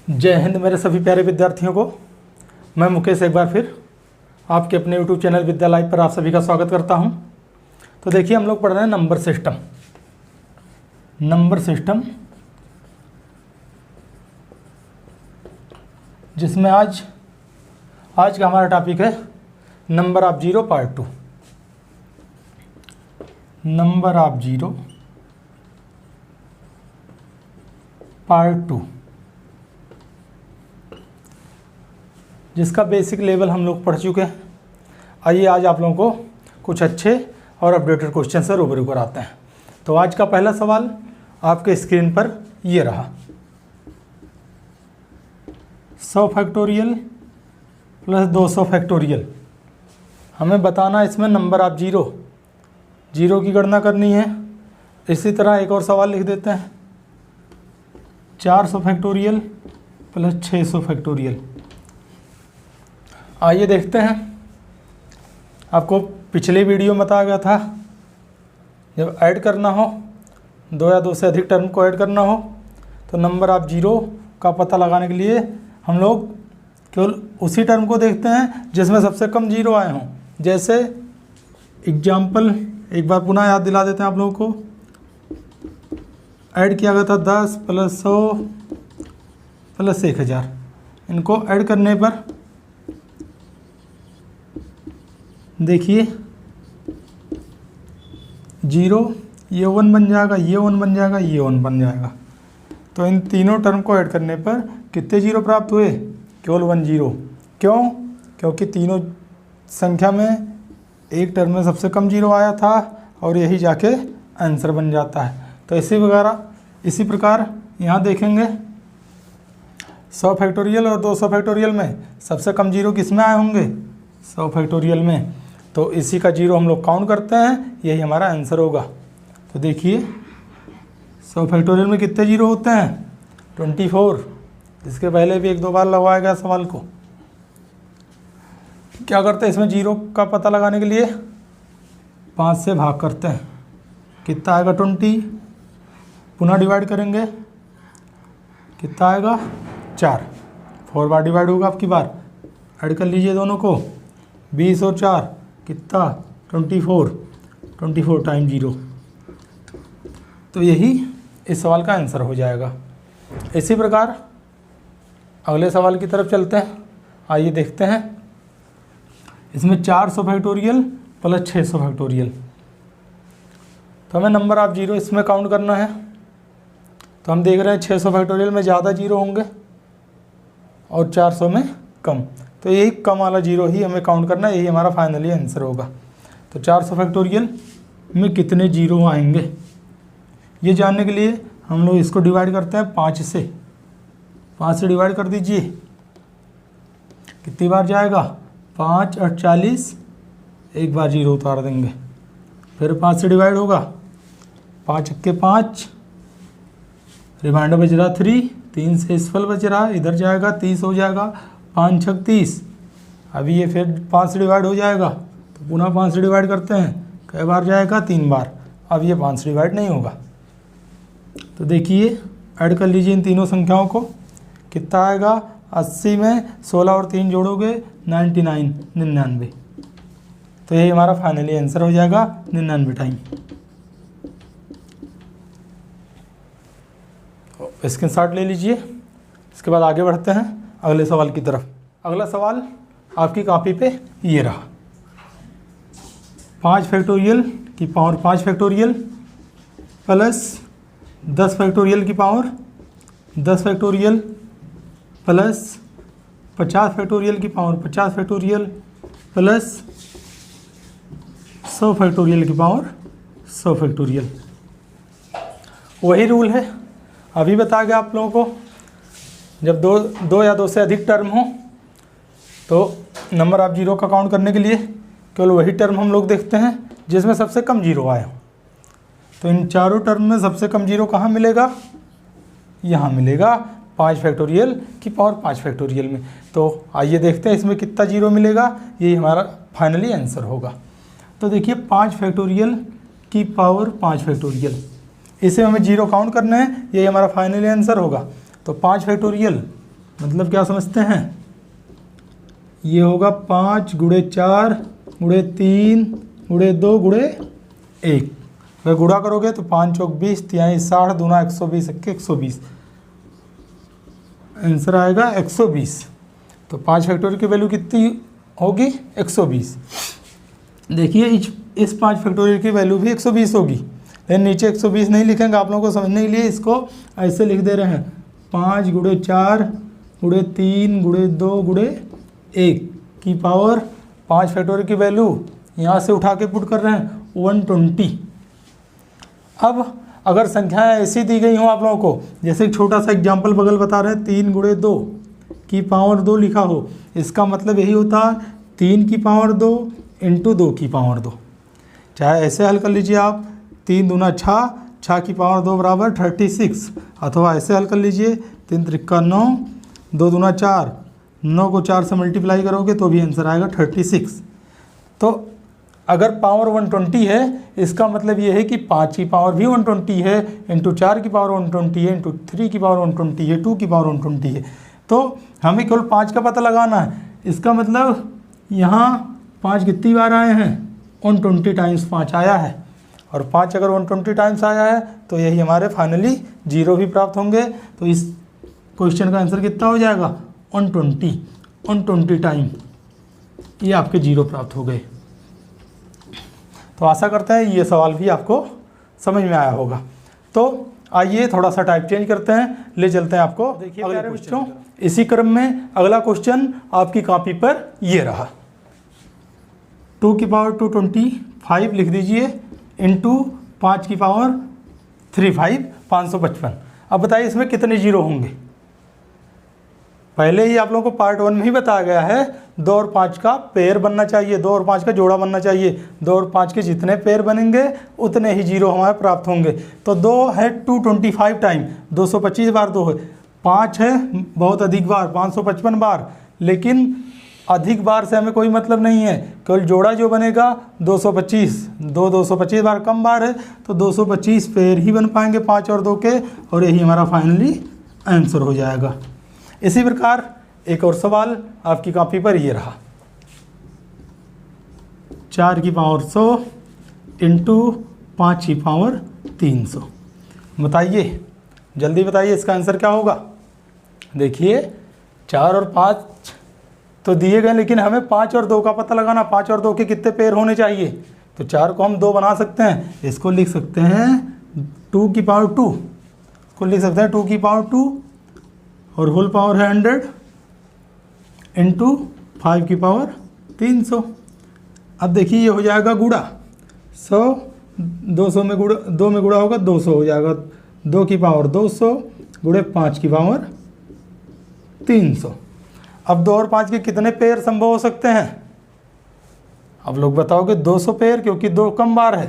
जय हिंद मेरे सभी प्यारे विद्यार्थियों को। मैं मुकेश एक बार फिर आपके अपने YouTube चैनल विद्या लाइव पर आप सभी का स्वागत करता हूं। तो देखिए, हम लोग पढ़ रहे हैं नंबर सिस्टम, जिसमें आज का हमारा टॉपिक है number of zero part 2। Number of zero part 2, जिसका बेसिक लेवल हम लोग पढ़ चुके हैं। आइए आज आप लोगों को कुछ अच्छे और अपडेटेड क्वेश्चन से रूबरू कराते हैं। तो आज का पहला सवाल आपके स्क्रीन पर ये रहा। 100 फैक्टोरियल प्लस 200 फैक्टोरियल, हमें बताना इसमें नंबर ऑफ जीरो की गणना करनी है। इसी तरह एक और सवाल लिख देते हैं, 400 फैक्टोरियल प्लस 600 फैक्टोरियल। आइए देखते हैं। आपको पिछले वीडियो में बताया गया था, जब ऐड करना हो, दो या दो से अधिक टर्म को ऐड करना हो, तो नंबर ऑफ जीरो का पता लगाने के लिए हम लोग केवल उसी टर्म को देखते हैं जिसमें सबसे कम जीरो आए हों। जैसे एग्जाम्पल एक बार पुनः याद दिला देते हैं आप लोगों को। ऐड किया गया था 10 प्लस 100 प्लस 1000। इनको ऐड करने पर देखिए, जीरो, ये 1 बन जाएगा, ये 1 बन जाएगा, ये 1 बन जाएगा। तो इन तीनों टर्म को ऐड करने पर कितने जीरो प्राप्त हुए? केवल 1 जीरो। क्यों? क्योंकि तीनों संख्या में एक टर्म में सबसे कम जीरो आया था और यही जाके आंसर बन जाता है। तो इसी प्रकार यहाँ देखेंगे, 100 फैक्टोरियल और 200 फैक्टोरियल में सबसे कम जीरो किस में आए होंगे? 100 फैक्टोरियल में। तो इसी का जीरो हम लोग काउंट करते हैं, यही हमारा आंसर होगा। तो देखिए, 100 फैक्टोरियल में कितने जीरो होते हैं? 24। इसके पहले भी एक दो बार लगवाया गया सवाल को। क्या करते हैं इसमें जीरो का पता लगाने के लिए? 5 से भाग करते हैं। कितना आएगा? 20। पुनः डिवाइड करेंगे, कितना आएगा? 4। 4 बार डिवाइड होगा आपकी बार। ऐड कर लीजिए दोनों को, 20 और 4 कितना? 24 टाइम जीरो। तो यही इस सवाल का आंसर हो जाएगा। इसी प्रकार अगले सवाल की तरफ चलते हैं। आइए देखते हैं। इसमें 400 फैक्टोरियल प्लस 600 फैक्टोरियल, तो हमें नंबर ऑफ जीरो इसमें काउंट करना है। तो हम देख रहे हैं 600 फैक्टोरियल में ज़्यादा जीरो होंगे और 400 में कम। तो यही कम वाला जीरो ही हमें काउंट करना है, यही हमारा फाइनली आंसर होगा। तो 400 फैक्टोरियल में कितने जीरो आएंगे, ये जानने के लिए हम लोग इसको डिवाइड करते हैं 5 से। 5 से डिवाइड कर दीजिए, कितनी बार जाएगा? 5 और 40, एक बार जीरो उतार देंगे। फिर 5 से डिवाइड होगा, 5 के 5, रिमाइंडर बच रहा 3, 3 से इसफल बच रहा, इधर जाएगा 30 हो जाएगा, 5 6 30। अभी ये फिर 5 से डिवाइड हो जाएगा, तो पुनः 5 से डिवाइड करते हैं, कई बार जाएगा? 3 बार। अब ये 5 से डिवाइड नहीं होगा। तो देखिए, ऐड कर लीजिए इन तीनों संख्याओं को, कितना आएगा? 80 में 16 और 3 जोड़ोगे 99। तो यही हमारा फाइनली आंसर हो जाएगा, 99 टाइम। स्क्रीनशॉट ले लीजिए। इसके बाद आगे बढ़ते हैं अगले सवाल की तरफ। अगला सवाल आपकी कॉपी पे ये रहा। 5 फैक्टोरियल की पावर 5 फैक्टोरियल प्लस 10 फैक्टोरियल की पावर 10 फैक्टोरियल प्लस 50 फैक्टोरियल की पावर 50 फैक्टोरियल प्लस 100 फैक्टोरियल की पावर 100 फैक्टोरियल। वही रूल है, अभी बता गया आप लोगों को। जब दो या दो से अधिक टर्म हो, तो नंबर ऑफ जीरो का काउंट करने के लिए केवल वही टर्म हम लोग देखते हैं जिसमें सबसे कम जीरो आए हो। तो इन चारों टर्म में सबसे कम जीरो कहाँ मिलेगा? यहाँ मिलेगा 5 फैक्टोरियल की पावर 5 फैक्टोरियल में। तो आइए देखते हैं इसमें कितना जीरो मिलेगा, यही हमारा फाइनली आंसर होगा। तो देखिए, 5 फैक्टोरियल की पावर 5 फैक्टोरियल, इसे हमें जीरो काउंट करना है, यही हमारा फाइनली आंसर होगा। तो 5 फैक्टोरियल मतलब क्या समझते हैं, ये होगा 5 गुणे 4 गुणे 3 गुणे 2 गुणे 1। अगर गुणा करोगे तो 5 चौक 20, 3 60, दूना 120, 120, आंसर आएगा 120। तो 5 फैक्टोरियल की वैल्यू कितनी होगी, 120। देखिए इस 5 फैक्टोरियल की वैल्यू भी 120 होगी, लेकिन नीचे 120 नहीं लिखेंगे। आप लोगों को समझने के लिए इसको ऐसे लिख दे रहे हैं, 5 गुणे 4 गुणे 3 गुणे 2 गुणे 1 की पावर 5 फैक्टोरियल की वैल्यू यहाँ से उठा के पुट कर रहे हैं 120। अब अगर संख्याएं ऐसी दी गई हों आप लोगों को, जैसे एक छोटा सा एग्जाम्पल बगल बता रहे हैं, 3 गुणे 2 की पावर 2 लिखा हो, इसका मतलब यही होता है 3 की पावर 2 इंटू 2 की पावर 2। चाहे ऐसे हल कर लीजिए आप, 3 दूना 6, 6 की पावर 2 बराबर 36, अथवा ऐसे हल कर लीजिए 3 त्रिक्का 9, 2 दूना 4, 9 को 4 से मल्टीप्लाई करोगे तो भी आंसर आएगा 36। तो अगर पावर 120 है, इसका मतलब ये है कि 5 की पावर भी 120 है, इंटू 4 की पावर 120 है, इंटू 3 की पावर 120 है, 2 की पावर 120 है। तो हमें केवल 5 का पता लगाना है। इसका मतलब यहाँ 5 कितनी बार आए हैं, 120 टाइम्स 5 आया है, और 5 अगर 120 टाइम्स आया है तो यही हमारे फाइनली 0 भी प्राप्त होंगे। तो इस क्वेश्चन का आंसर कितना हो जाएगा, 120 टाइम ये आपके 0 प्राप्त हो गए। तो आशा करते हैं ये सवाल भी आपको समझ में आया होगा। तो आइए थोड़ा सा टाइप चेंज करते हैं, ले चलते हैं आपको। देखिए अगले बच्चों, इसी क्रम में अगला क्वेश्चन आपकी कॉपी पर ये रहा, 2 की पावर 225 लिख दीजिए, इंटू 5 की पावर 35 555। अब बताइए इसमें कितने 0 होंगे। पहले ही आप लोगों को पार्ट 1 में ही बताया गया है, 2 और 5 का पेयर बनना चाहिए, 2 और 5 का जोड़ा बनना चाहिए। 2 और 5 के जितने पेयर बनेंगे उतने ही 0 हमारे प्राप्त होंगे। तो 2 है 225 टाइम, 225 बार 2 है, 5 है बहुत अधिक बार 555 बार, लेकिन अधिक बार से हमें कोई मतलब नहीं है, केवल जोड़ा जो बनेगा 225, 225 बार कम बार है, तो 225 पेयर ही बन पाएंगे 5 और 2 के, और यही हमारा फाइनली आंसर हो जाएगा। इसी प्रकार एक और सवाल आपकी कॉपी पर ये रहा, 4 की पावर 100 इंटू 5 की पावर 300। बताइए, जल्दी बताइए इसका आंसर क्या होगा। देखिए 4 और 5 तो दिए गए, लेकिन हमें 5 और 2 का पता लगाना, 5 और 2 के कितने पेयर होने चाहिए। तो 4 को हम 2 बना सकते हैं, इसको लिख सकते हैं 2 की पावर 2, इसको लिख सकते हैं 2 की पावर 2, और होल पावर है 100 इंटू 5 की पावर 300। अब देखिए ये हो जाएगा गुणा, 100 200 में गुणा, 2 में गुणा होगा 200 हो जाएगा, 2 की पावर 200 गुणे 5 की पावर 300। अब 2 और 5 के कितने पेयर संभव हो सकते हैं। अब लोग बताओगे 200 पेयर, क्योंकि 2 कम बार है,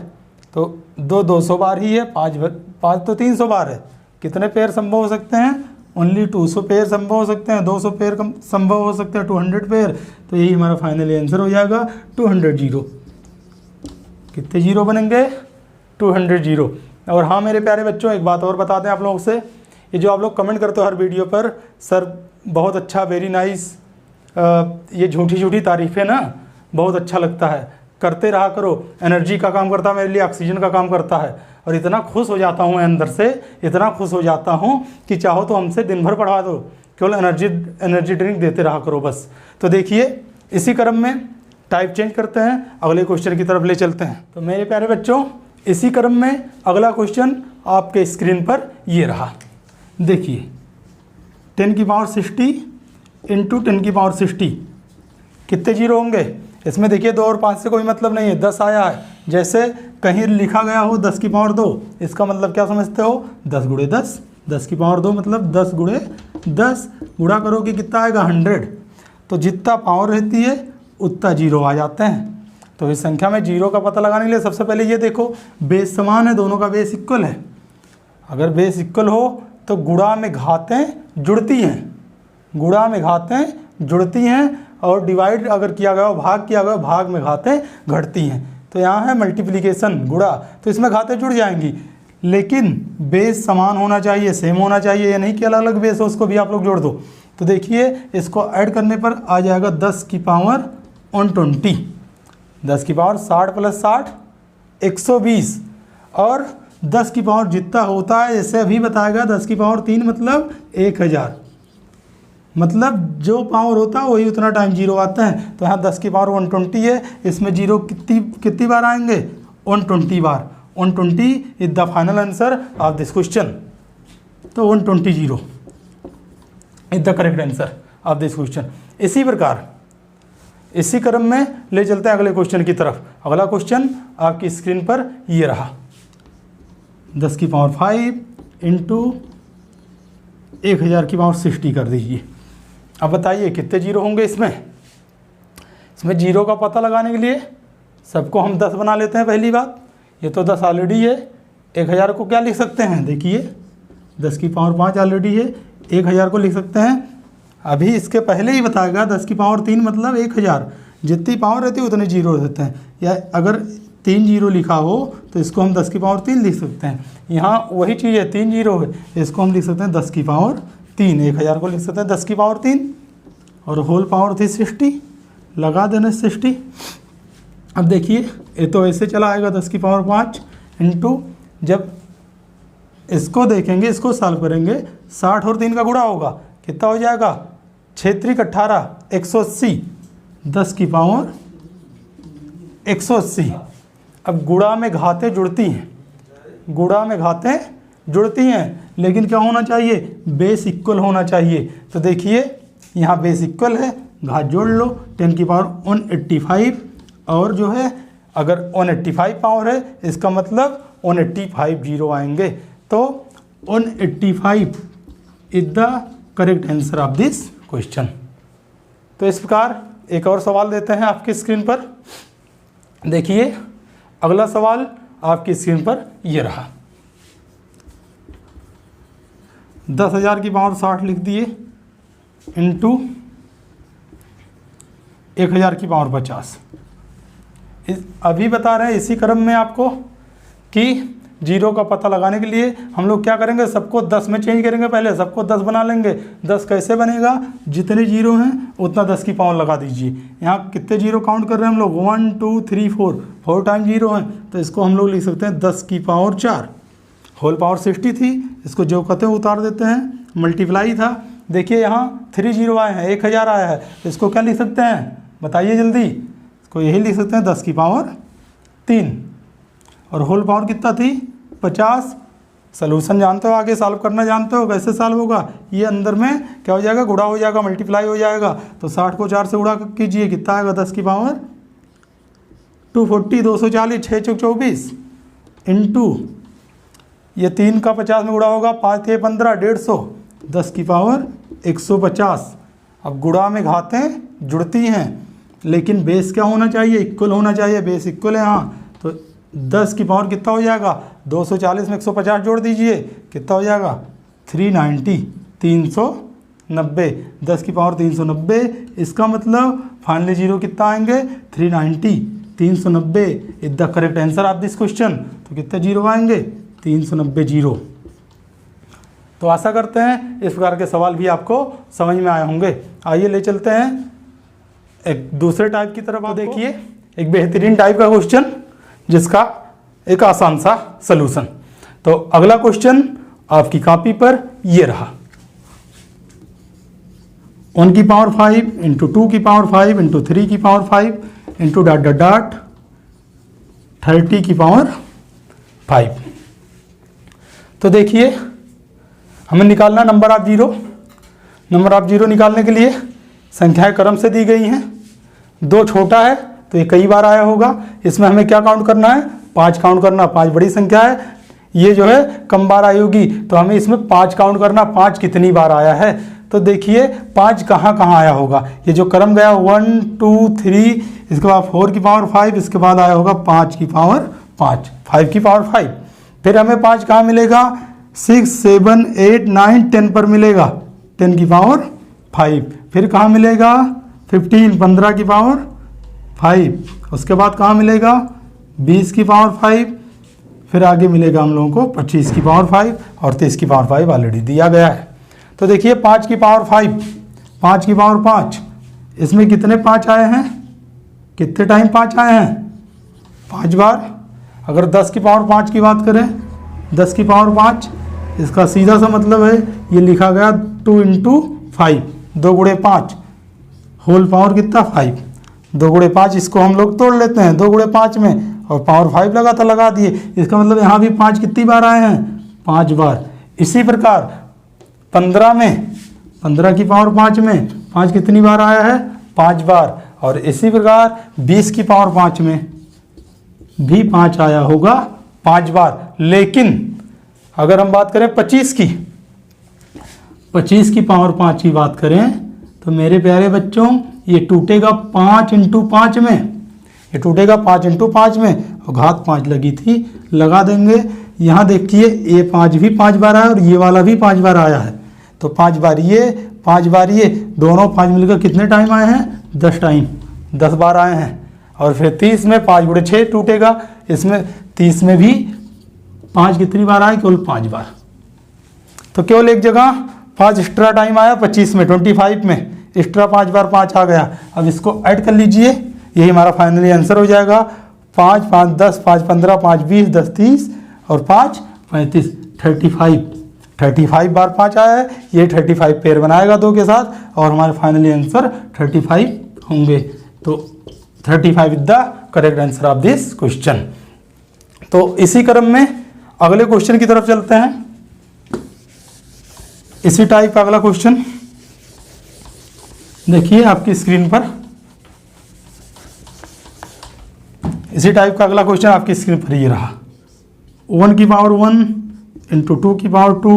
तो 2 200 बार ही है, 5 तो 300 बार है। कितने पेयर संभव हो सकते हैं, ओनली 200 पेयर संभव हो सकते हैं, 200 पेयर कम संभव हो सकते हैं, 200 पेयर। तो यही हमारा फाइनली आंसर हो जाएगा 200 जीरो। कितने जीरो बनेंगे, 200 जीरो। और हाँ मेरे प्यारे बच्चों, एक बात और बता दें आप लोगों से, ये जो आप लोग कमेंट करते हो हर वीडियो पर, सर बहुत अच्छा, वेरी नाइस, ये झूठी झूठी तारीफ़ें ना बहुत अच्छा लगता है, करते रहा करो, एनर्जी का काम करता है मेरे लिए, ऑक्सीजन का काम करता है। और इतना खुश हो जाता हूँ अंदर से, इतना खुश हो जाता हूँ कि चाहो तो हमसे दिन भर पढ़ा दो, केवल एनर्जी ड्रिंक देते रहा करो बस। तो देखिए इसी क्रम में टाइप चेंज करते हैं, अगले क्वेश्चन की तरफ ले चलते हैं। तो मेरे प्यारे बच्चों, इसी क्रम में अगला क्वेश्चन आपके स्क्रीन पर ये रहा। देखिए 10 की पावर 60 इंटू 10 की पावर 60 कितने जीरो होंगे। इसमें देखिए 2 और 5 से कोई मतलब नहीं है, 10 आया है। जैसे कहीं लिखा गया हो 10 की पावर 2, इसका मतलब क्या समझते हो, 10 गुणे 10, 10 की पावर 2 मतलब 10 गुणे 10, गुणा करोगे कितना आएगा 100। तो जितना पावर रहती है उतना जीरो आ जाते हैं। तो इस संख्या में जीरो का पता लगाने के लिए सबसे पहले ये देखो, बेस समान है, दोनों का बेस इक्वल है। अगर बेस इक्वल हो तो गुणा में घातें जुड़ती हैं, गुणा में घातें जुड़ती हैं, और डिवाइड अगर किया गया हो, भाग किया गया हो, भाग में घातें घटती हैं। तो यहाँ है मल्टीप्लिकेशन गुणा, तो इसमें घातें जुड़ जाएंगी, लेकिन बेस समान होना चाहिए, सेम होना चाहिए, ये नहीं कि अलग अलग बेस हो उसको भी आप लोग जोड़ दो। तो देखिए इसको ऐड करने पर आ जाएगा 10 की पावर 120, 10 की पावर 60 प्लस 60 120, और 10 की पावर जितना होता है जैसे अभी बताएगा 10 की पावर 3 मतलब 1000, मतलब जो पावर होता है वही उतना टाइम जीरो आता है। तो यहाँ 10 की पावर 120 है, इसमें जीरो कितनी बार आएंगे 120 बार। 120 is the final answer of this question. तो 120 zero is the correct answer of this question. इसी प्रकार इसी क्रम में ले चलते हैं अगले क्वेश्चन की तरफ। अगला क्वेश्चन आपकी स्क्रीन पर ये रहा, 10 की पावर 5 इंटू 1000 की पावर 60 कर दीजिए। अब बताइए कितने जीरो होंगे इसमें। इसमें जीरो का पता लगाने के लिए सबको हम 10 बना लेते हैं। पहली बात, ये तो 10 ऑलरेडी है, 1000 को क्या लिख सकते हैं, देखिए 10 की पावर 5 ऑलरेडी है, 1000 को लिख सकते हैं। अभी इसके पहले ही बताएगा 10 की पावर 3 मतलब 1000, जितनी पावर रहती है उतने जीरो रहते हैं। या अगर 3 जीरो लिखा हो तो इसको हम 10 की पावर 3 लिख सकते हैं। यहाँ वही चीज़ है, 3 जीरो है, इसको हम लिख सकते हैं 10 की पावर 3। 1000 को लिख सकते हैं 10 की पावर 3 और होल पावर थी 60, लगा देना 60। अब देखिए ये तो ऐसे चला आएगा 10 की पावर 5 इंटू, जब इसको देखेंगे इसको सॉल्व करेंगे 60 और 3 का गुणा होगा, कितना हो जाएगा 6 3 18 180, 10 की पावर 180। अब गुणा में घातें जुड़ती हैं, गुणा में घातें जुड़ती हैं, लेकिन क्या होना चाहिए, बेस इक्वल होना चाहिए। तो देखिए यहाँ बेस इक्वल है, घात जोड़ लो, 10 की पावर 185, और जो है अगर 185 पावर है इसका मतलब 185 जीरो आएंगे। तो 185 is the correct answer of this question. तो इस प्रकार एक और सवाल देते हैं आपकी स्क्रीन पर। देखिए अगला सवाल आपकी स्क्रीन पर ये रहा, 10,000 की पावर 60 लिख दिए इंटू 1000 की पावर 50। अभी बता रहे हैं इसी क्रम में आपको कि जीरो का पता लगाने के लिए हम लोग क्या करेंगे, सबको 10 में चेंज करेंगे, पहले सबको 10 बना लेंगे। 10 कैसे बनेगा, जितने जीरो हैं उतना 10 की पावर लगा दीजिए। यहाँ कितने जीरो काउंट कर रहे हैं हम लोग, 1 2 3 4 टाइम जीरो हैं, तो इसको हम लोग लिख सकते हैं 10 की पावर 4। होल पावर 60 थी, इसको जो कहते हैं उतार देते हैं, मल्टीप्लाई था। देखिए यहाँ 3 जीरो आए हैं, 1000 आया है, इसको क्या लिख सकते हैं बताइए जल्दी, इसको यही लिख सकते हैं 10 की पावर 3। और होल पावर कितना थी 50। सलूशन जानते हो, आगे सॉल्व करना जानते हो, कैसे सॉल्व होगा, ये अंदर में क्या हो जाएगा, गुणा हो जाएगा, मल्टीप्लाई हो जाएगा। तो 60 को 4 से गुणा कीजिए, कितना आएगा 10 की पावर 240, 240, 6 चौक 24 इंटू ये 3 का 50 में गुणा होगा, 5 के 15, 150, 10 की पावर 150। अब गुणा में घातें जुड़ती हैं, लेकिन बेस क्या होना चाहिए, इक्वल होना चाहिए। बेस इक्वल है यहाँ, तो 10 की पावर कितना हो जाएगा, 240 में 150 जोड़ दीजिए, कितना हो जाएगा 390, 390। 10 की पावर 390, इसका मतलब फाइनली जीरो कितना आएंगे 390, 390 is the correct answer of this question. तो कितने जीरो आएंगे 390 जीरो। तो आशा करते हैं इस प्रकार के सवाल भी आपको समझ में आए होंगे। आइए ले चलते हैं एक दूसरे टाइप की तरफ। आप देखिए एक बेहतरीन टाइप का क्वेश्चन जिसका एक आसान सा सलूशन। तो अगला क्वेश्चन आपकी कॉपी पर ये रहा, 1 की पावर 5 इंटू 2 की पावर 5 इंटू 3 की power 5 into dot dot dot 30 की पावर 5। तो देखिए हमें निकालना number of zero. Number of zero निकालने के लिए संख्याएं क्रम से दी गई हैं। 2 छोटा है तो ये कई बार आया होगा, इसमें हमें क्या काउंट करना है, 5 काउंट करना। 5 बड़ी संख्या है, ये जो है कम बार आई होगी, तो हमें इसमें 5 काउंट करना, 5 कितनी बार आया है। तो देखिए 5 कहाँ कहाँ आया होगा, ये जो क्रम गया 1 2 3, इसके बाद 4 की पावर 5, इसके बाद आया होगा 5 की पावर 5, 5 की पावर 5। फिर हमें 5 कहाँ मिलेगा, 6 7 8 9 10 पर मिलेगा, 10 की पावर 5। फिर कहाँ मिलेगा 15, 15 की पावर 5। उसके बाद कहाँ मिलेगा 20 की पावर 5। फिर आगे मिलेगा हम लोगों को 25 की पावर 5 और 30 की पावर 5 ऑलरेडी दिया गया है। तो देखिए 5 की पावर 5 5 की पावर 5, इसमें कितने 5 आए हैं, कितने टाइम 5 आए हैं, 5 बार। अगर 10 की पावर 5 की बात करें, 10 की पावर 5, इसका सीधा सा मतलब है ये लिखा गया 2 × 5, 2 × 5 होल पावर कितना 5, 2 × 5, इसको हम लोग तोड़ लेते हैं 2 × 5 में और पावर 5 लगा दिए। इसका मतलब यहाँ भी 5 कितनी बार आए हैं, 5 बार। इसी प्रकार 15 में, 15 की पावर 5 में 5 कितनी बार आया है, 5 बार। और इसी प्रकार 20 की पावर 5 में भी 5 आया होगा 5 बार। लेकिन अगर हम बात करें 25 की पावर 5 की बात करें तो मेरे प्यारे बच्चों ये टूटेगा 5 × 5 में, ये टूटेगा 5 × 5 में और घात 5 लगी थी, लगा देंगे। यहाँ देखिए ये 5 भी 5 बार आया और ये वाला भी 5 बार आया है, तो 5 बार ये 5 बार ये, दोनों 5 मिलकर कितने टाइम आए हैं, 10 टाइम, 10 बार आए हैं। और फिर 30 में 5 × 6 टूटेगा, इसमें 30 में भी 5 कितनी बार आए, केवल 5 बार। तो केवल एक जगह 5 एक्स्ट्रा टाइम आया 25 में, 25 में एक्स्ट्रा 5 बार 5 आ गया। अब इसको ऐड कर लीजिए, यही हमारा फाइनली आंसर हो जाएगा। 5 × 5 = 10, 5 × 15 = 5 × 20 = 10 = 30 और 5 × 35 = 35 बार 5 आया है। ये 35 पेयर बनाएगा 2 के साथ और हमारे फाइनली आंसर 35 होंगे। तो 35 is the correct answer of this question. तो इसी क्रम में अगले क्वेश्चन की तरफ चलते हैं। इसी टाइप का अगला क्वेश्चन देखिए आपकी स्क्रीन पर, इसी टाइप का अगला क्वेश्चन आपकी स्क्रीन पर ये रहा। 1 की पावर 1 × 2 की पावर 2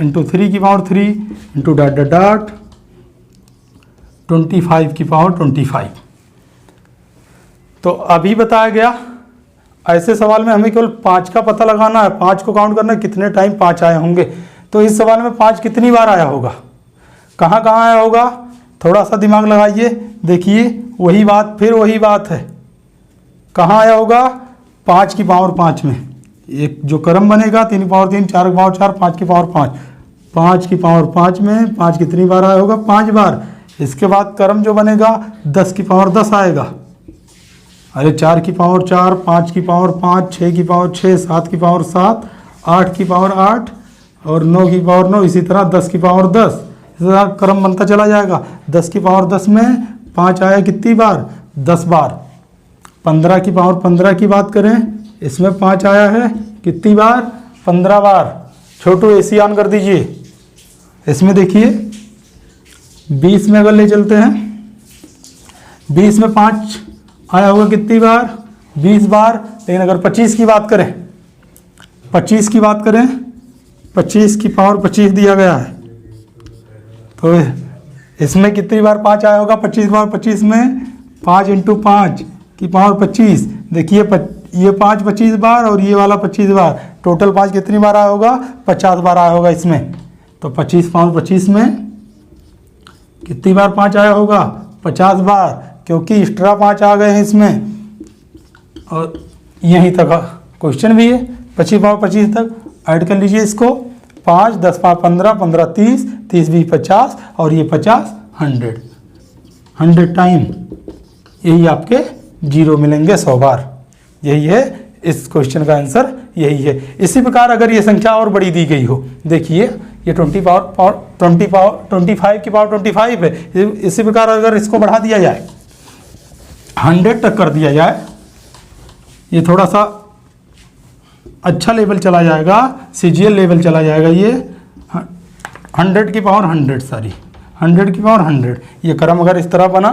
× 3 की पावर 3 × ... 25 की पावर 25। तो अभी बताया गया ऐसे सवाल में हमें केवल 5 का पता लगाना है, 5 को काउंट करना है कितने टाइम 5 आए होंगे। तो इस सवाल में 5 कितनी बार आया होगा, कहाँ कहाँ आया होगा, थोड़ा सा दिमाग लगाइए। देखिए वही बात, फिर वही बात है, कहाँ आया होगा, 5 की पावर 5 में। एक जो क्रम बनेगा 3 की पावर 3, 4 की पावर 4, 5 की पावर 5, 5 की पावर 5 में 5 कितनी बार आया होगा, 5 बार। इसके बाद क्रम जो बनेगा 10 की पावर 10 आएगा, अरे 4 की पावर 4, 5 की पावर 5, 6 की पावर 6, 7 की पावर 7, 8 की पावर 8 और 9 की पावर 9, इसी तरह 10 की पावर 10, इसी तरह क्रम बनता चला जाएगा। 10 की पावर 10 में 5 आया कितनी बार, 10 बार। 15 की पावर 15 की बात करें, इसमें 5 आया है कितनी बार, 15 बार। छोटू एसी ऑन कर दीजिए। इसमें देखिए 20 में अगर ले चलते हैं, 20 में 5 आया होगा कितनी बार, 20 बार। लेकिन अगर 25 की बात करें, 25 की बात करें, 25 की पावर 25 दिया गया है, तो इसमें कितनी बार 5 आया होगा, 25 बार। 25 में 5 × 5 की पावर 25। देखिए ये 5 25 बार और ये वाला 25 बार, टोटल 5 कितनी बार आया होगा, 50 बार आया होगा इसमें। तो 25 पावर 25 में कितनी बार 5 आया होगा, 50 बार, क्योंकि एक्स्ट्रा 5 आ गए हैं इसमें। और यहीं तक क्वेश्चन भी है, 25 पावर 25 तक ऐड कर लीजिए इसको। 5 10 पावर 15, 15 30, 30 20 50 और ये 50 100 टाइम, यही आपके 0 मिलेंगे 100 बार। यही है इस क्वेश्चन का आंसर, यही है। इसी प्रकार अगर ये संख्या और बड़ी दी गई हो, देखिए ये 25 की पावर 25 है। इसी प्रकार अगर इसको बढ़ा दिया जाए, 100 तक कर दिया जाए, ये थोड़ा सा अच्छा लेवल चला जाएगा, CGL लेवल चला जाएगा। ये 100 की पावर 100, सॉरी 100 की पावर 100। ये क्रम अगर इस तरह बना,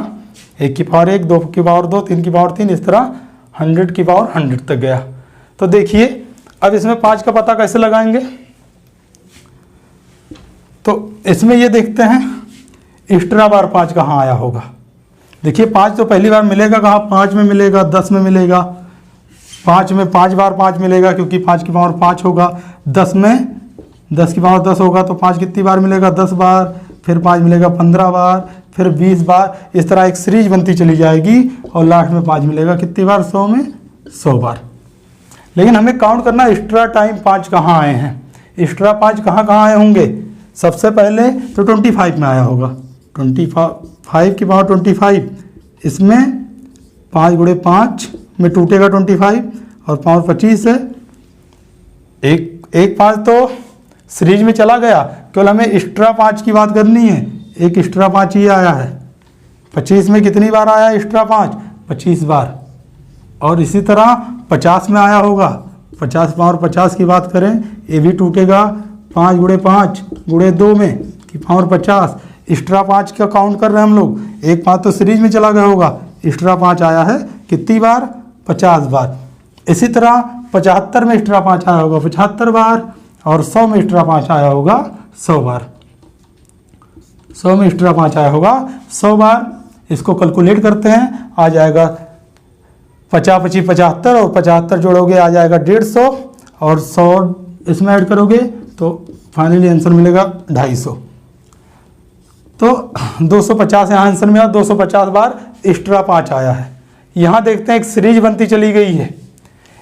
1 की पावर 1, 2 की पावर 2, 3 की पावर 3, इस तरह 100 की पावर 100 तक गया। तो देखिए अब इसमें 5 का पता कैसे लगाएंगे, तो इसमें ये देखते हैं एक्स्ट्रा बार 5 कहाँ आया होगा। देखिए 5 तो पहली बार मिलेगा कहाँ, 5 में मिलेगा, 10 में मिलेगा। 5 में 5 बार 5 मिलेगा, क्योंकि 5 की पावर 5 होगा। 10 में 10 की पावर 10 होगा, तो 5 कितनी बार मिलेगा, 10 बार। फिर 5 मिलेगा 15 बार, फिर 20 बार। इस तरह एक सीरीज बनती चली जाएगी और लास्ट में 5 मिलेगा कितनी बार, 100 में 100 बार। लेकिन हमें काउंट करना एक्स्ट्रा टाइम 5 कहाँ आए हैं, एक्स्ट्रा 5 कहाँ कहाँ आए होंगे। सबसे पहले तो 25 में आया होगा, 5 की पावर 25, इसमें 5 गुणे 5 में टूटेगा 25 और पावर 25 है। एक 5 तो सीरीज में चला गया, केवल हमें एक्स्ट्रा 5 की बात करनी है। एक एक्स्ट्रा 5 ये आया है। 25 में कितनी बार आया एक्स्ट्रा 5? 25 बार। और इसी तरह 50 में आया होगा। 50 पावर 50 की बात करें, ये भी टूटेगा 5 गुणे 5 गुणे 2 में कि पावर 50। एक्स्ट्रा 5 का काउंट कर रहे हैं हम लोग। एक 5 तो सीरीज में चला गया होगा, एक्स्ट्रा 5 आया है कितनी बार? 50 बार। इसी तरह 75 में एक्स्ट्रा 5 आया होगा 75 बार, और 100 में एक्स्ट्रा 5 आया होगा 100 बार। 100 में एक्स्ट्रा 5 आया होगा 100 बार। इसको कैलकुलेट करते हैं, आ जाएगा 50 25 75, और 75 जोड़ोगे आ जाएगा 150, और 100 इसमें ऐड करोगे तो फाइनली आंसर मिलेगा 250। तो 250 यहाँ आंसर में आया, 250 बार एक्स्ट्रा 5 आया है। यहाँ देखते हैं एक सीरीज बनती चली गई है।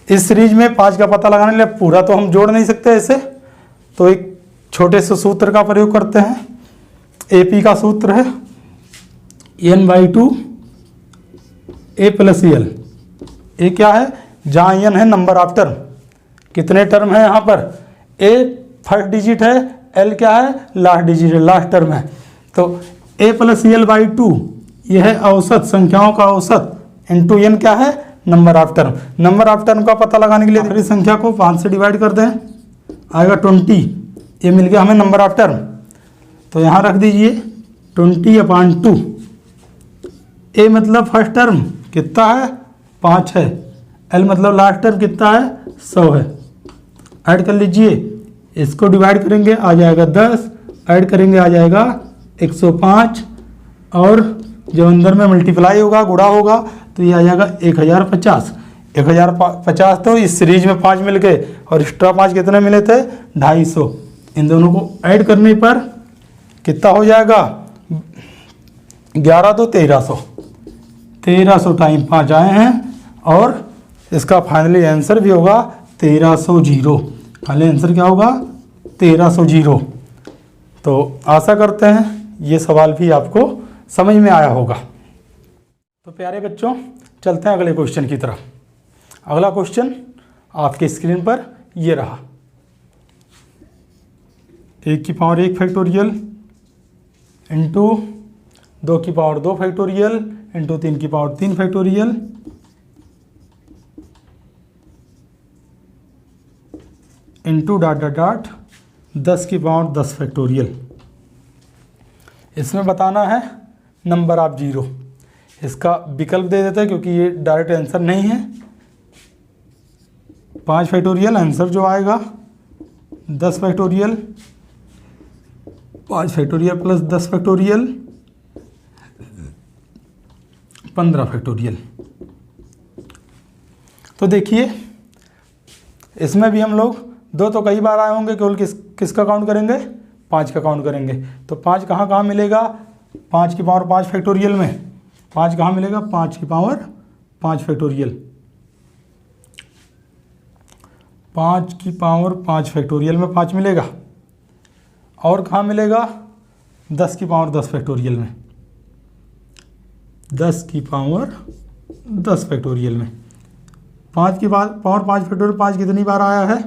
इस सीरीज में 5 का पता लगाने के लिए पूरा तो हम जोड़ नहीं सकते ऐसे, तो एक छोटे से सूत्र का प्रयोग करते हैं। AP का सूत्र है n/2 a + l। ये क्या है? जहाँ n है नंबर ऑफ टर्म, कितने टर्म है यहाँ पर? a फर्स्ट डिजिट है, l क्या है? लास्ट डिजिट है, लास्ट टर्म है। तो a + l/2 यह है औसत, संख्याओं का औसत, इंटू n क्या है? Number of term. Number of term का पता लगाने के लिए आखिरी संख्या को 5 से डिवाइड कर दें, आएगा 20। ये मिल गया हमें नंबर ऑफ टर्म। तो यहाँ रख दीजिए 20/2। a मतलब फर्स्ट टर्म कितना है? 5 है। l मतलब लास्ट टर्म कितना है? 100 है। ऐड कर लीजिए, इसको डिवाइड करेंगे आ जाएगा 10, ऐड करेंगे आ जाएगा 105, और जब अंदर में मल्टीप्लाई होगा, गुणा होगा, तो ये आ जाएगा 1050। 1050 तो इस सीरीज में 5 मिल गए, और एक्स्ट्रा 5 कितने मिले थे? 250। इन दोनों को ऐड करने पर कितना हो जाएगा? 11 तो 1300। 1300 टाइम 5 आए हैं, और इसका फाइनली आंसर भी होगा 1300। फाइनली आंसर क्या होगा? 1300। तो आशा करते हैं ये सवाल भी आपको समझ में आया होगा। तो प्यारे बच्चों, चलते हैं अगले क्वेश्चन की तरफ। अगला क्वेश्चन आपके स्क्रीन पर ये रहा। 1 की पावर 1 फैक्टोरियल इंटू 2 की पावर 2 फैक्टोरियल इंटू 3 की पावर 3 फैक्टोरियल इंटू ... 10 की पावर 10 फैक्टोरियल। इसमें बताना है नंबर ऑफ जीरो। इसका विकल्प दे देते हैं क्योंकि ये डायरेक्ट आंसर नहीं है। 5 फैक्टोरियल आंसर जो आएगा 10 factorial, 5 factorial plus 10 factorial 15 factorial. तो देखिए इसमें भी हम लोग 2 तो कई बार आए होंगे, केवल किसका काउंट करेंगे? 5 का काउंट करेंगे। तो 5 कहाँ मिलेगा? 5 की पावर 5 फैक्टोरियल में 5 कहाँ मिलेगा? 5 की पावर 5 फैक्टोरियल। 5 की पावर 5 फैक्टोरियल में 5 मिलेगा। और कहाँ मिलेगा? 10 की पावर 10 फैक्टोरियल में। 10 की पावर 10 फैक्टोरियल में 5 की पावर 5 फैक्टोरियल 5 कितनी बार आया है?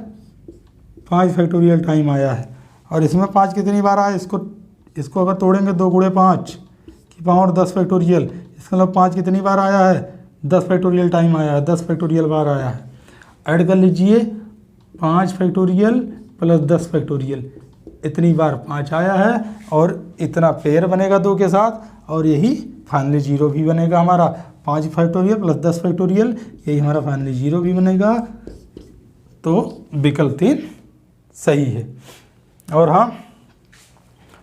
5 फैक्टोरियल टाइम आया है। और इसमें 5 कितनी बार आया? इसको अगर तोड़ेंगे 2 गुणे 5 की पावर 10 फैक्टोरियल, इसका मतलब 5 कितनी बार आया है? 10 फैक्टोरियल टाइम आया है, 10 फैक्टोरियल बार आया है। ऐड कर लीजिए 5 फैक्टोरियल प्लस 10 फैक्टोरियल, इतनी बार 5 आया है, और इतना पेयर बनेगा 2 के साथ, और यही फाइनली जीरो भी बनेगा हमारा। 5 फैक्टोरियल प्लस 10 फैक्टोरियल, यही हमारा फाइनली जीरो भी बनेगा। तो विकल्प 3 सही है। और हाँ,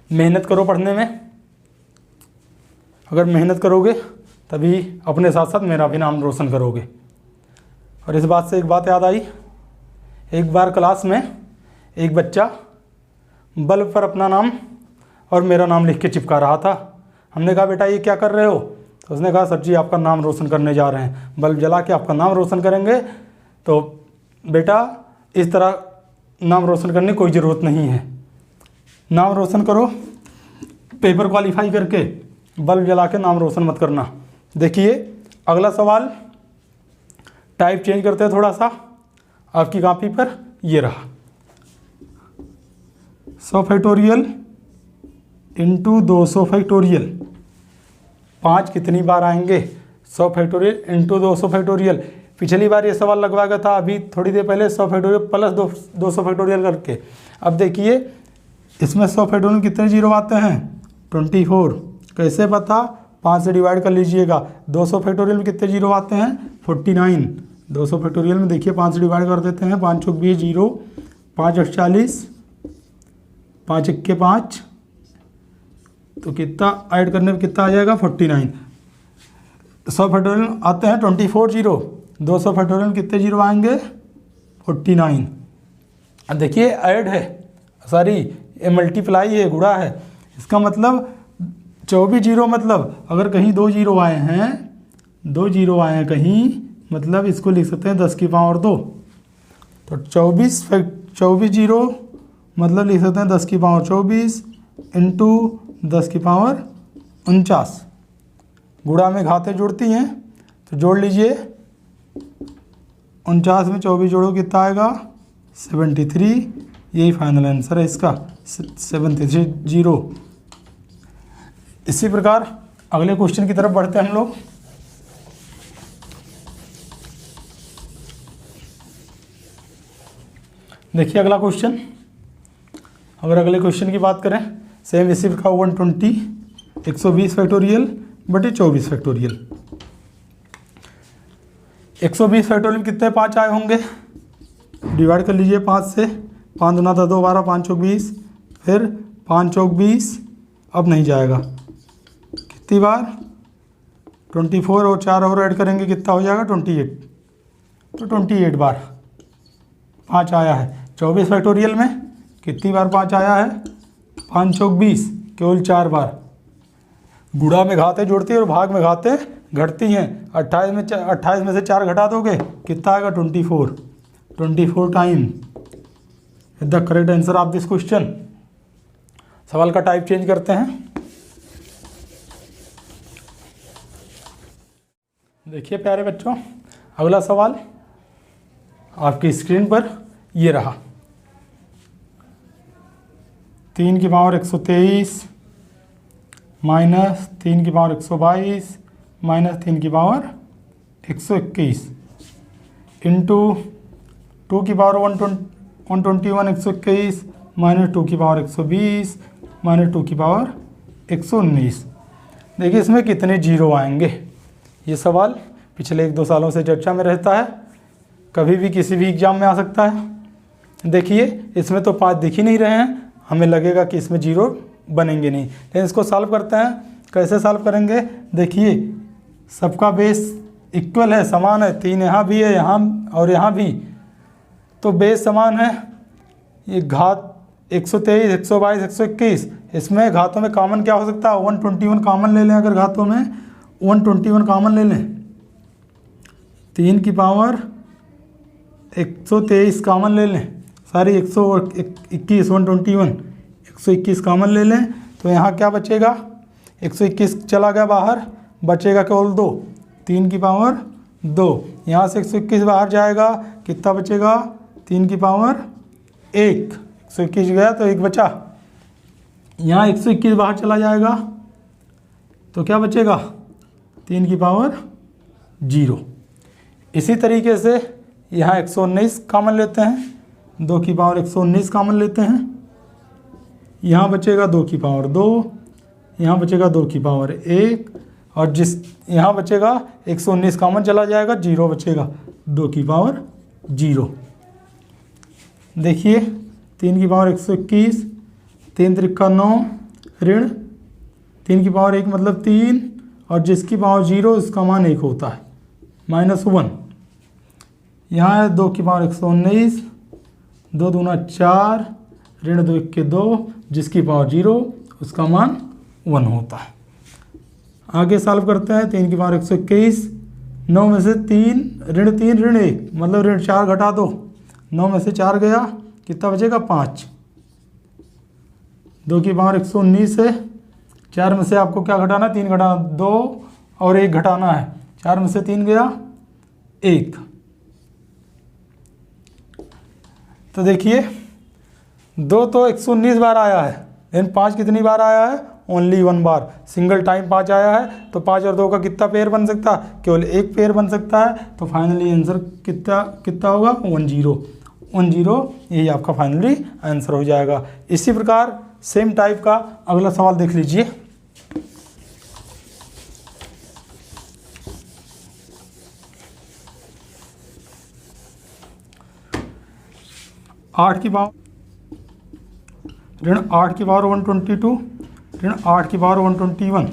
मेहनत करो पढ़ने में। अगर मेहनत करोगे तभी अपने साथ साथ मेरा भी नाम रोशन करोगे। और इस बात से एक बात याद आई, एक बार क्लास में एक बच्चा बल्ब पर अपना नाम और मेरा नाम लिख के चिपका रहा था। हमने कहा बेटा ये क्या कर रहे हो? तो उसने कहा सर जी आपका नाम रोशन करने जा रहे हैं, बल्ब जला के आपका नाम रोशन करेंगे। तो बेटा इस तरह नाम रोशन करने की कोई ज़रूरत नहीं है। नाम रोशन करो पेपर क्वालिफाई करके बल्ब जला के नाम रोशन मत करना। देखिए अगला सवाल, टाइप चेंज करते हैं थोड़ा सा आपकी कॉपी पर। ये रहा 100 फैक्टोरियल इंटू 200 फैक्टोरियल, 5 कितनी बार आएंगे? 100 फैक्टोरियल इंटू 200 फैक्टोरियल। पिछली बार ये सवाल लगवाया गया था अभी थोड़ी देर पहले 100 फैक्टोरियल प्लस 200 फैक्टोरियल करके। अब देखिए इसमें 100 फैक्टोरियल कितने जीरो आते हैं? 24। कैसे पता? 5 से डिवाइड कर लीजिएगा। 200 फैक्टोरियल में कितने जीरो आते हैं? 49। 200 फैक्टोरियल में देखिए 5 से डिवाइड कर देते हैं। 5 चौक 20 जीरो, 5 8 40, 5 इक्के 5, तो कितना ऐड करने में कितना आ जाएगा? 49। 100 फैक्टोरियल आते हैं 24 जीरो, 200 फैक्टोरियल में कितने जीरो आएंगे? 49। अब देखिए ऐड है, सॉरी ये मल्टीप्लाई है, गुणा है। इसका मतलब 24 जीरो, मतलब अगर कहीं 2 जीरो आए हैं, 2 जीरो आए हैं कहीं, मतलब इसको लिख सकते हैं 10 की पावर 2। तो 24 जीरो मतलब लिख सकते हैं 10 की पावर 24 इंटू 10 की पावर 49। गुणा में घातें जुड़ती हैं तो जोड़ लीजिए। 49 में 24 जोड़ो कितना आएगा? 73। यही फाइनल आंसर है इसका, 73 जीरो। इसी प्रकार अगले क्वेश्चन की तरफ बढ़ते हैं हम लोग। देखिए अगला क्वेश्चन, अगर अगले क्वेश्चन की बात करें, सेम इसी प्रकार 120 120 फैक्टोरियल बटे 24 फैक्टोरियल। 120 फैक्टोरियल कितने 5 आए होंगे? डिवाइड कर लीजिए 5 से। 5 दूना 10 2 12, 5 चौक 20, फिर 5 चौक 20, अब नहीं जाएगा। कितनी बार? 24 और 4 और ऐड करेंगे कितना हो जाएगा? 28। तो 28 बार 5 आया है। 24 फैक्टोरियल में कितनी बार 5 आया है? 5 चौक 20, केवल 4 बार। गुणा में घातें जुड़ती है और भाग में घातें घटती हैं। 28 में से 4 घटा दोगे कितना आएगा? 24 time the correct answer of this question. सवाल का टाइप चेंज करते हैं। देखिए प्यारे बच्चों, अगला सवाल आपकी स्क्रीन पर ये रहा। 3 की पावर 123 माइनस 3 की पावर 122 माइनस 3 की पावर 121 इंटू 2 की पावर 121 121 माइनस 2 की पावर 120 माइनस 2 की पावर 119। देखिए इसमें कितने जीरो आएंगे? ये सवाल पिछले 1-2 सालों से चर्चा में रहता है, कभी भी किसी भी एग्जाम में आ सकता है। देखिए इसमें तो 5 दिख ही नहीं रहे हैं, हमें लगेगा कि इसमें जीरो बनेंगे नहीं। लेकिन इसको सॉल्व करते हैं। कैसे सॉल्व करेंगे? देखिए सबका बेस इक्वल है, समान है। 3 यहाँ भी है, यहाँ और यहाँ भी, तो बेस समान है। ये घात 123 122 121, इसमें घातों में कॉमन क्या हो सकता है? 121 कॉमन ले लें। अगर घातों में 121 कॉमन ले लें, 3 की पावर 123 कॉमन ले लें, सारी 121 121 121 कॉमन ले लें, तो यहाँ क्या बचेगा? 121 चला गया बाहर, बचेगा केवल 2, 3 की पावर 2। यहाँ से 121 बाहर जाएगा, कितना बचेगा? 3 की पावर 1। 121 गया तो 1 बचा। यहाँ 121 बाहर चला जाएगा तो क्या बचेगा? 3 की पावर 0। इसी तरीके से यहाँ 119 कॉमन लेते हैं, 2 की पावर 119 कॉमन लेते हैं, यहाँ बचेगा 2 की पावर 2, यहाँ बचेगा 2 की पावर 1, और जिस यहाँ बचेगा 119 कॉमन चला जाएगा, 0 बचेगा, 2 की पावर 0। देखिए 3 की पावर 121, 3 त्रिका 9, ऋण 3 की पावर 1 मतलब 3, और जिसकी पावर 0 इसका मान 1 होता है, -1। यहाँ है 2 की पावर 119, 2 दूना 4, ऋण 2 1 के 2, जिसकी पावर 0 उसका मान 1 होता है। आगे सॉल्व करते हैं। 3 की पावर 121, 9 में से 3 ऋण 3 ऋण 1 मतलब ऋण 4 घटा दो, 9 में से 4 गया, कितना बचेगा? 5। 2 की पावर 119 है, 4 में से आपको क्या घटाना, 3 घटाना, 2 और 1 घटाना है। 4 में से 3 गया 1। तो देखिए 2 तो 119 बार आया है, लेकिन 5 कितनी बार आया है, ओनली 1 बार। सिंगल टाइम 5 आया है, तो 5 और 2 का कितना पेयर बन सकता है, केवल एक पेयर बन सकता है। तो फाइनली आंसर कितना होगा, 10। यही आपका फाइनली आंसर हो जाएगा। इसी प्रकार सेम टाइप का अगला सवाल देख लीजिए। 8 की पावर ऋण 8 की पावर 122 ऋण 8 की पावर 121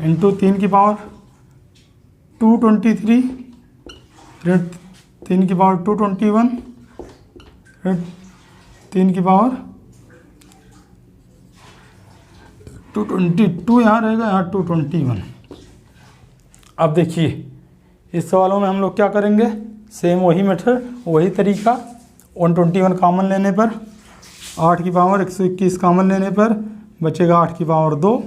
इंटू 3 की पावर 223 ऋण 3 की पावर 221 ऋण 3 की पावर 222, यहाँ रहेगा, यहाँ 221। अब देखिए इस सवालों में हम लोग क्या करेंगे, सेम वही मेथड, वही तरीका। 121 कॉमन लेने पर, 8 की पावर 121 कॉमन लेने पर बचेगा 8 की पावर 2,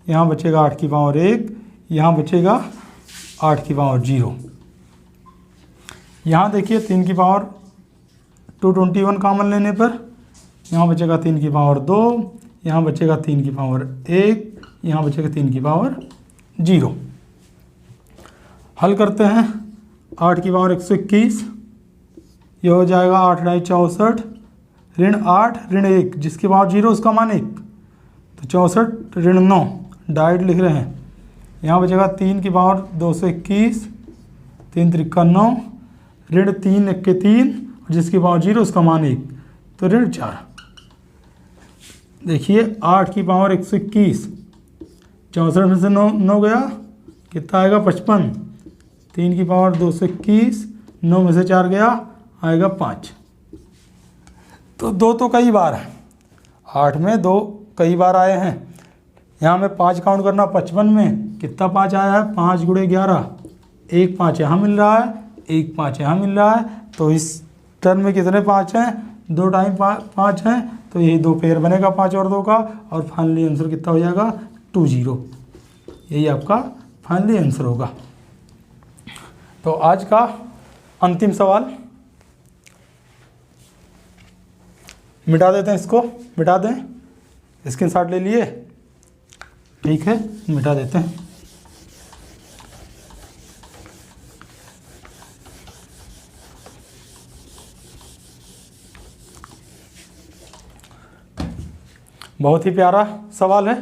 यहाँ बचेगा 8 की पावर 1, यहाँ बचेगा 8 की पावर 0। यहाँ देखिए 3 की पावर 221 कॉमन लेने पर यहाँ बचेगा 3 की पावर 2, यहाँ बचेगा 3 की पावर 1, यहाँ बचेगा 3 की पावर 0। हल करते हैं। 8 की पावर 121, ये हो जाएगा 8 × 64 ऋण 8 ऋण 1, जिसकी पावर 0 उसका मान 1, तो 64 ऋण 9 डाइट लिख रहे हैं। यहाँ बचेगा 3 की पावर 221, 3 × 3 = 9 ऋण 3 1 के 3, जिसकी पावर 0 उसका मान 1, तो ऋण 4। देखिए 8 की पावर 121, 64 में से 9 गया, कितना आएगा 55, 3 की पावर 221, 9 में से 4 गया, आएगा 5। तो 2 तो कई बार है, 8 में 2 कई बार आए हैं। यहाँ में 5 काउंट करना, 55 में कितना 5 आया है, 5 × 11, 1 5 यहाँ मिल रहा है, 1 5 यहाँ मिल रहा है। तो इस टर्म में कितने 5 हैं, 2 टाइम 5 हैं, तो यही 2 पेयर बनेगा 5 और 2 का, और फाइनली आंसर कितना हो जाएगा 20। यही आपका फाइनली आंसर होगा। तो आज का अंतिम सवाल, मिटा देते हैं इसको, मिटा दें, स्क्रीनशॉट ले लिए, ठीक है, मिटा देते हैं। बहुत ही प्यारा सवाल है।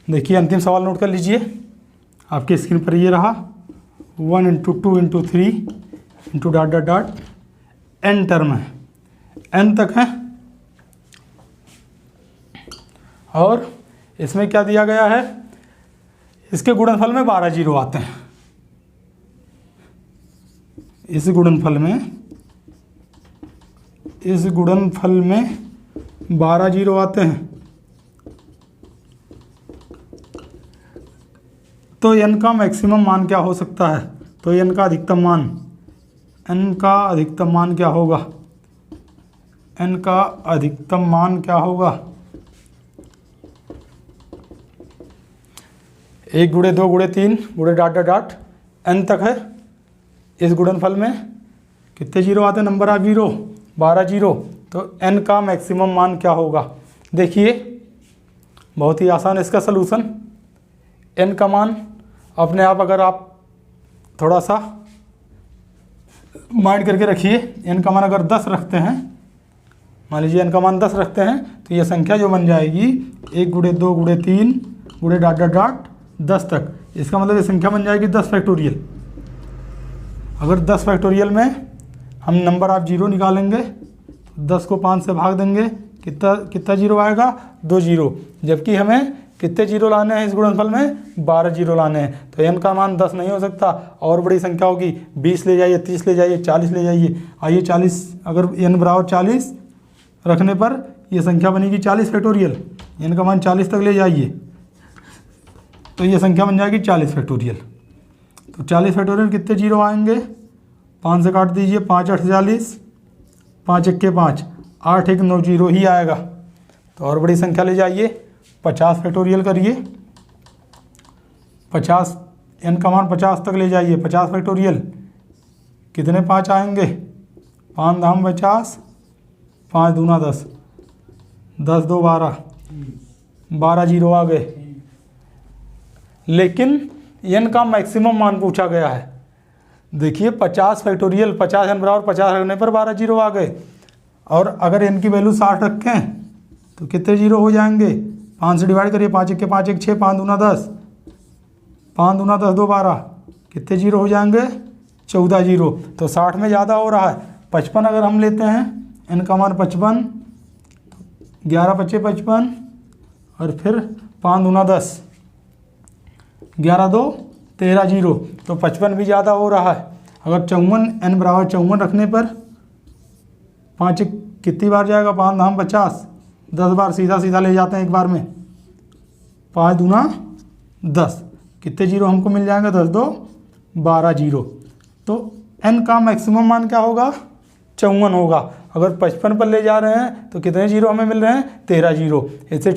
देखिए अंतिम सवाल नोट कर लीजिए, आपकी स्क्रीन पर ये रहा। 1 × 2 × 3 .. n टर्म है, n तक है, और इसमें क्या दिया गया है, इसके गुणनफल में 12 जीरो आते हैं। इस गुणनफल में 12 जीरो आते हैं। तो n का मैक्सिमम मान क्या हो सकता है, तो n का अधिकतम मान क्या होगा, n का अधिकतम मान क्या होगा, 1 × 2 × 3 .. n तक है। इस गुणनफल में कितने जीरो आते हैं, नंबर ऑफ जीरो 12 जीरो। तो n का मैक्सिमम मान क्या होगा, देखिए बहुत ही आसान इसका सलूशन। n का मान अपने आप अगर आप थोड़ा सा माइंड करके रखिए, n का मान अगर 10 रखते हैं, मान लीजिए n का मान 10 रखते हैं, तो ये संख्या जो बन जाएगी 1 × 2 × 3 .. 10 तक। इसका मतलब ये संख्या बन जाएगी 10 फैक्टोरियल। अगर 10 फैक्टोरियल में हम नंबर ऑफ जीरो निकालेंगे, 10 को 5 से भाग देंगे, कितना जीरो आएगा, 2 जीरो। जबकि हमें कितने जीरो लाने हैं इस गुणनफल में, 12 जीरो लाने हैं। तो n का मान 10 नहीं हो सकता, और बड़ी संख्या होगी, 20 ले जाइए, 30 ले जाइए, 40 ले जाइए। आइए 40, अगर n = 40 रखने पर यह संख्या बनेगी 40 फैक्टोरियल। n का मान 40 तक ले जाइए, तो ये संख्या बन जाएगी 40 फैक्टोरियल। तो 40 फैक्टोरियल कितने जीरो आएंगे, 5 से काट दीजिए, 5 × 8 = 40, 5 × 1 = 5, 8 × 1 = 9 जीरो ही आएगा। तो और बड़ी संख्या ले जाइए, 50 फैक्टोरियल करिए, 50 n का मान 50 तक ले जाइए, 50 फैक्टोरियल, कितने 5 आएंगे, 5 धाम 50, 5 दूना 10, 10 दो 12, 12 जीरो आ गए। लेकिन n का मैक्सिमम मान पूछा गया है। देखिए 50 फैक्टोरियल, 50 n बराबर 50 रखने पर 12 जीरो आ गए, और अगर n की वैल्यू 60 रखें तो कितने जीरो हो जाएंगे, 5 से डिवाइड करिए, 5 एक 5 एक 6, 5 दूना 10, 5 दूना 10 दो 12, कितने जीरो हो जाएंगे, 14 जीरो। तो 60 में ज़्यादा हो रहा है। 55 अगर हम लेते हैं, n का मान 55, 11 25 55, और फिर 5 दूना 10, 11 दो 13 जीरो, तो 55 भी ज़्यादा हो रहा है। अगर 54 n बराबर 54 रखने पर 5 कितनी बार जाएगा, 5 धाम 50, 10 बार सीधा सीधा ले जाते हैं एक बार में, 5 दूना 10, कितने जीरो हमको मिल जाएंगे, 10 दो 12 जीरो। तो n का मैक्सिमम मान क्या होगा, 54 होगा। अगर 55 पर ले जा रहे हैं तो कितने जीरो हमें मिल रहे हैं, 13 जीरो। इससे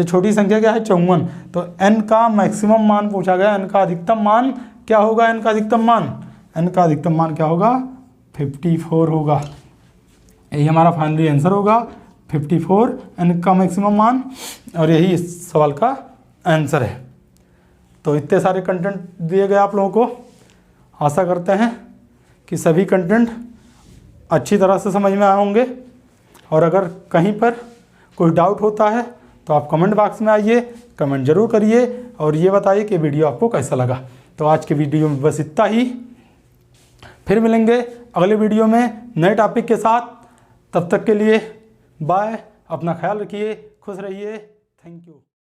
छोटी संख्या क्या है, 54। तो n का मैक्सिमम मान पूछा गया, n का अधिकतम मान क्या होगा, n का अधिकतम मान क्या होगा, 54 होगा। यही हमारा फाइनली आंसर होगा, 54 n का मैक्सिमम मान, और यही इस सवाल का आंसर है। तो इतने सारे कंटेंट दिए गए आप लोगों को, आशा करते हैं कि सभी कंटेंट अच्छी तरह से समझ में आए होंगे। और अगर कहीं पर कोई डाउट होता है तो आप कमेंट बॉक्स में आइए, कमेंट जरूर करिए और ये बताइए कि वीडियो आपको कैसा लगा। तो आज के वीडियो में बस इतना ही, फिर मिलेंगे अगले वीडियो में नए टॉपिक के साथ। तब तक के लिए बाय, अपना ख्याल रखिए, खुश रहिए, थैंक यू।